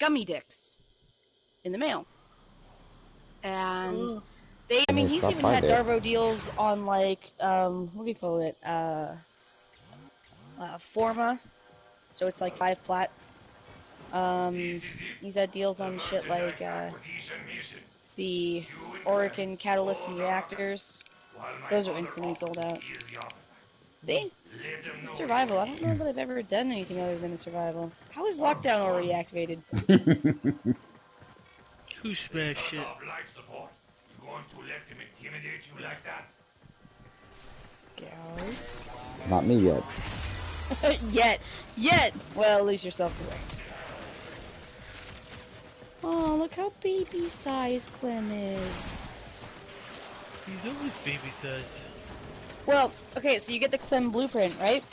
gummy dicks in the mail. And he's even had Darbo deals on, like, what do you call it? Forma. So it's like 5 plat. He's had deals on shit like, the Orican catalysts and reactors. Those are instantly sold out. It's a survival. I don't know that I've ever done anything other than a survival. How is lockdown already activated? Who smashed shit? Gals? Not me yet. Yet! Well, at least you're self-aware. Oh, look how baby-sized Clem is. He's always baby-sized. Well, okay, so you get the Clem blueprint, right?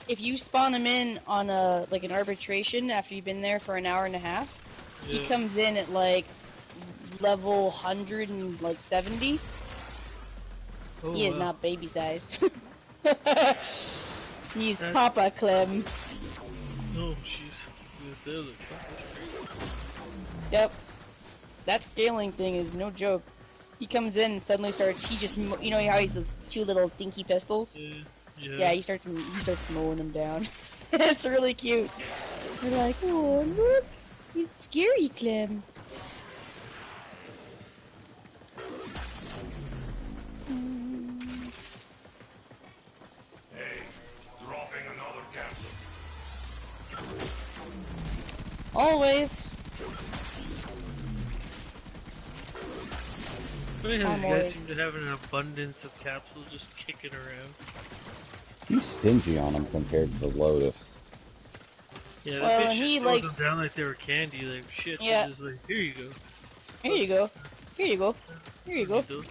If you spawn him in on an arbitration after you've been there for an hour and a half, he comes in at like level 170. Oh, he is not baby sized. He's Papa Clem. Oh, she's gonna say Yep. That scaling thing is no joke. He comes in and suddenly starts. He just, you know how he's those 2 little dinky pistols. Yeah, he starts mowing them down. It's really cute. We're like, oh look, it's scary, Clem. Hey, dropping another capsule. Always. Funny how these guys seem to have an abundance of capsules just kicking around. He's stingy on them compared to the Lotus. Yeah, that bitch just throws them down like they were candy, like shit. Yeah. Just like, here you go. Here you go. Here you go. Here you go. Here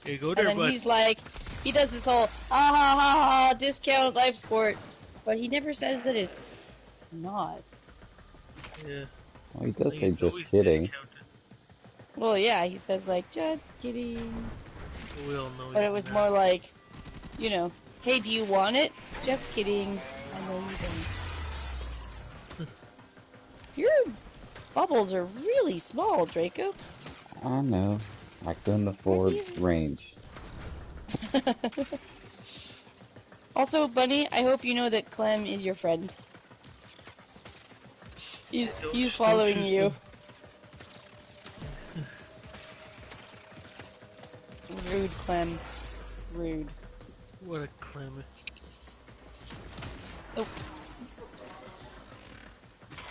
you go there, and then he's like, he does this whole, ha ha ha ha, discount life support. But he never says that it's not. Yeah. Well, he does say just kidding. Discounted. Well, yeah, he says like, just kidding. We all know. But it was more like, you know, hey, do you want it? Just kidding. I know you don't. Your bubbles are really small, Draco. I know. I couldn't afford range. Also, Bunny, I hope you know that Clem is your friend. He's following you. Rude, Clem. Rude. What a Clem. Oh.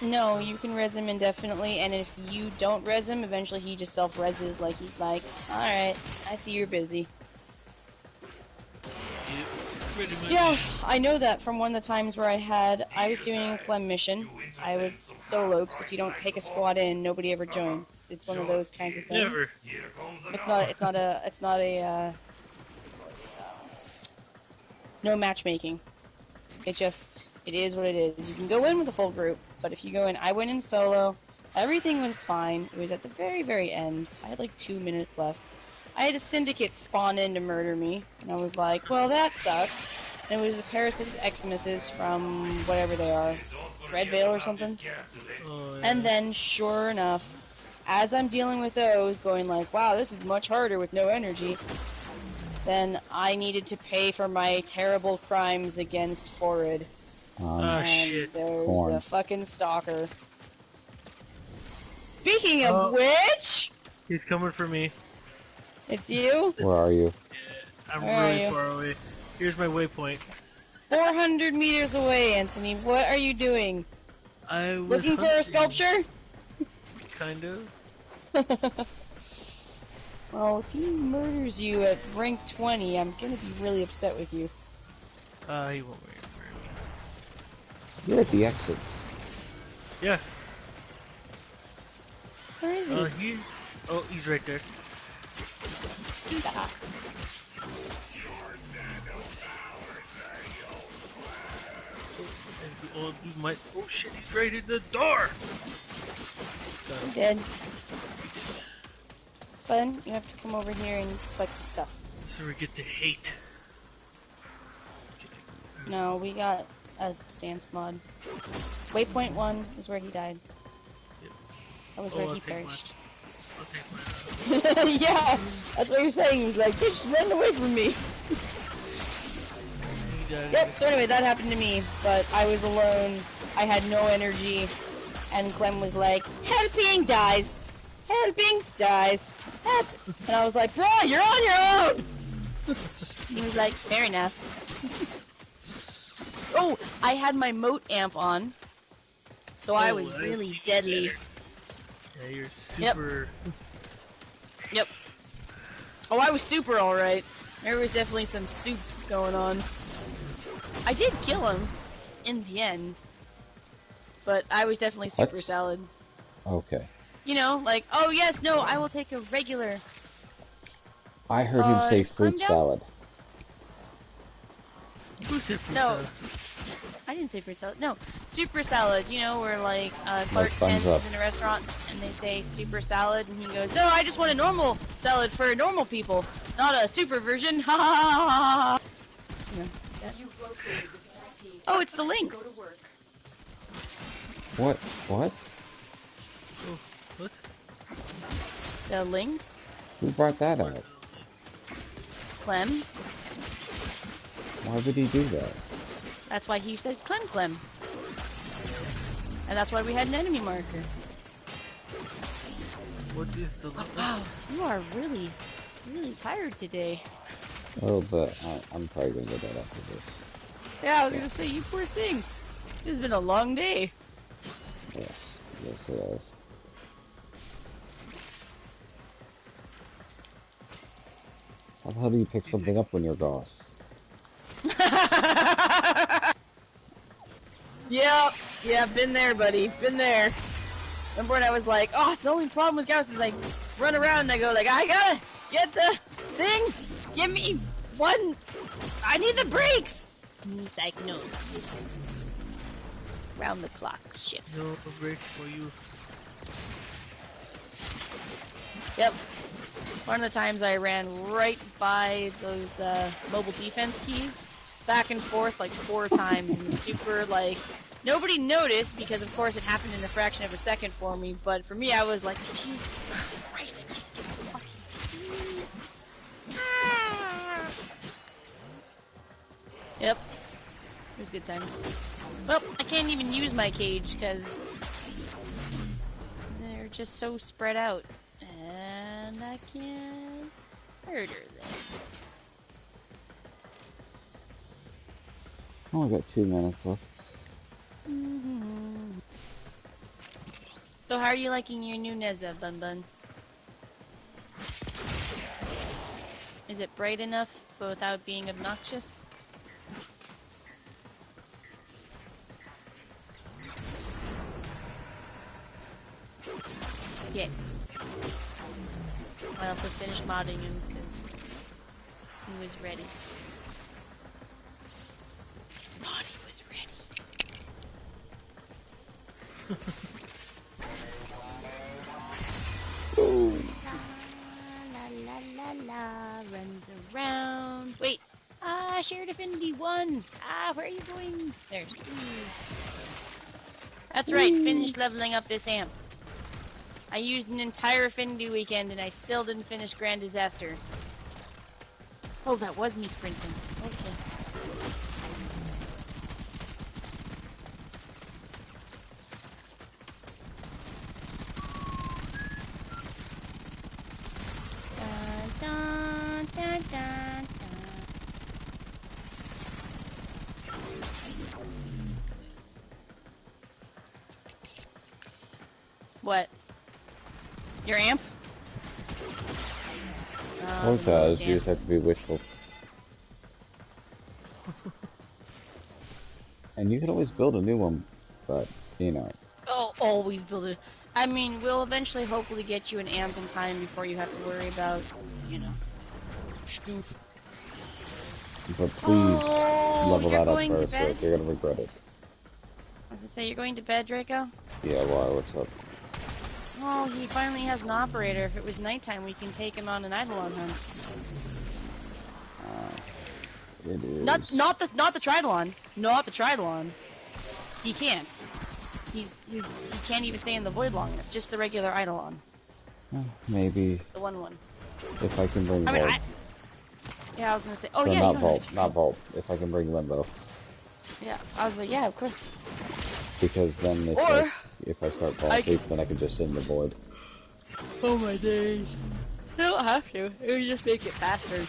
No, you can res him indefinitely, and if you don't res him, eventually he just self-reses, like he's like, alright, I see you're busy. Yeah, I know that from one of the times where I was doing a Clem mission. I was solo, because if you don't take a squad in, nobody ever joins. It's one of those kinds of things. Never. It's not a, no matchmaking. It is what it is. You can go in with a full group, but if you go in, I went in solo, everything was fine. It was at the very, very end. I had like 2 minutes left. I had a syndicate spawn in to murder me, and I was like, well, that sucks. And it was the parasitic Eximuses from whatever they are, Red Veil or something. Oh, yeah. And then, sure enough, as I'm dealing with those, going like, wow, this is much harder with no energy, then I needed to pay for my terrible crimes against Forid. And shit. There's the fucking stalker. Speaking of which... He's coming for me. It's you? Where are you? Yeah, I'm really far away. Here's my waypoint. 400 meters away, Anthony. What are you doing? I was looking for a sculpture? Kind of. Well, if he murders you at rank 20, I'm gonna be really upset with you. He won't murder me. You're at the exit. Yeah. Where is he? He's right there. Oh shit, he's right in the door! I'm dead. Fun, you have to come over here and collect the stuff. So we get to hate. No, we got a stance mod. Waypoint 1 is where he died. That was where he perished. I'll take mine. Yeah, that's what you're saying. He was like, bitch, run away from me. Yep, so anyway, that happened to me, but I was alone, I had no energy, and Clem was like, helping dies, helping dies, help, and I was like, bro, you're on your own! He was like, fair enough. Oh, I had my moat amp on, so I was really deadly. Yeah, you're super... Yep. Oh, I was super alright. There was definitely some soup going on. I did kill him in the end, but I was definitely super salad. Okay. You know, like, oh yes, no, I will take a regular. I heard him say fruit salad. Who said fruit No, salad? I didn't say fruit salad. No, super salad. You know, where like Clark Kent is in a restaurant and they say super salad, and he goes, "No, I just want a normal salad for normal people, not a super version." Ha ha ha ha. You know. Oh, it's the links. What? What? Oh, what? The links? Who brought that out? Clem. Why would he do that? That's why he said Clem. And that's why we had an enemy marker. What is the... Wow, you are really, really tired today. Oh, but I'm probably gonna go that after this. Yeah, I was gonna say, you poor thing. It's been a long day. Yes. Yes, it is. How the hell do you pick something up when you're ghost? Yeah, been there, buddy. Been there. Remember when I was like, oh, it's the only problem with Gauss is I run around and I go like, I gotta get the thing. Give me one. I need the brakes. And he's like, no. Round the clock shifts. No brakes for you. Yep. One of the times I ran right by those mobile defense keys, back and forth like 4 times, and super like nobody noticed because of course it happened in a fraction of a second for me. But for me, I was like, Jesus Christ, I can't get the fucking key. Ah. Yep. It was good times. Well, I can't even use my cage because they're just so spread out. And I can't murder them. Only got 2 minutes left. So how are you liking your new Neza, Bun Bun? Is it bright enough but without being obnoxious? Yeah. I also finished modding him because he was ready. His body was ready. Oh. La la la la, runs around. Wait, shared affinity 1. Where are you going? There's 2. That's right, finished leveling up this amp. I used an entire affinity weekend and I still didn't finish Grand Disaster. Oh, that was me sprinting. Okay. Dun, dun, dun, dun, dun. What? Your amp? Sometimes you just have to be wishful. And you can always build a new one, but, you know. Oh, always build it. I mean, we'll eventually hopefully get you an amp in time before you have to worry about, you know, stoof. But please level that up going to first, or bed? you're gonna regret it. I was gonna say, you're going to bed, Draco? Yeah, why? What's up? Oh, he finally has an operator. If it was nighttime, we can take him on an Eidolon hunt. It is. Not the Tridolon. Not the Tridolon. He can't. he can't even stay in the void long enough. Just the regular Eidolon. Maybe. The one. If I can bring I mean, Vault. yeah, I was gonna say. Oh So yeah, not Vault, not Vault. If I can bring Limbo. Yeah, I was like, yeah, of course. Because then if I start Vault Sleep, then I can just sit in the void. Oh my days. You don't have to. It would just make it faster.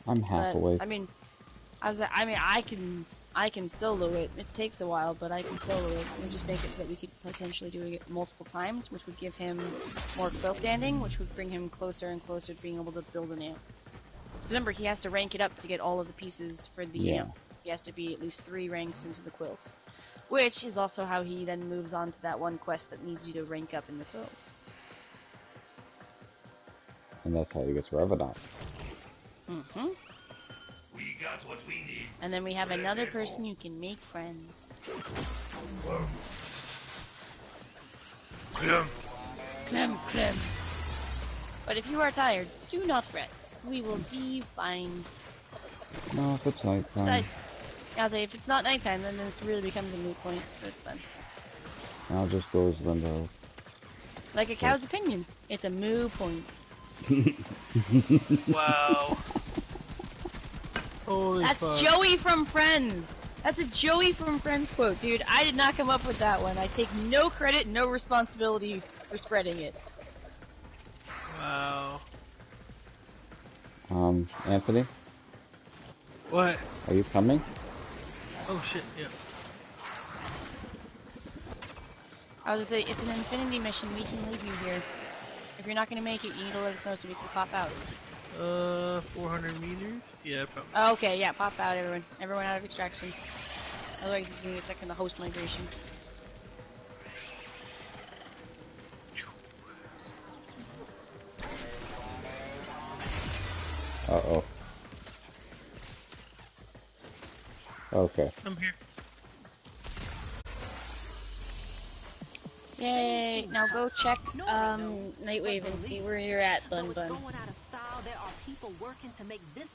I'm half awake. I mean, I can solo it. It takes a while, but I can solo it. It would just make it so that we could potentially do it multiple times, which would give him more quill standing, which would bring him closer and closer to being able to build an amp. Remember, he has to rank it up to get all of the pieces for the amp. He has to be at least 3 ranks into the quills. Which is also how he then moves on to that one quest that needs you to rank up in the quills. And that's how you get to Revenant. Mm-hmm. We got what we need. And then we have another person you can make friends. Clem. But if you are tired, do not fret. We will be fine. No, if it's nighttime. Besides, I was like, if it's not nighttime, then this really becomes a moot point, so it's fun. I'll just go as Limbo. Like a cow's opinion, it's a moo point. Wow. Holy That's fuck. Joey from Friends! That's a Joey from Friends quote, dude. I did not come up with that one. I take no credit, no responsibility for spreading it. Wow. Anthony? What? Are you coming? Oh shit, yeah. I was gonna say, it's an infinity mission, we can leave you here. If you're not gonna make it, you need to let us know so we can pop out. 400 meters? Yeah, probably. Oh, okay, yeah, pop out, everyone. Everyone out of extraction. Otherwise, it's gonna get stuck in the host migration. Uh-oh. Okay. I'm here. Yay! Now go check Nightwave and see where you're at, Bun Bun. Going out of style, there are people working to make this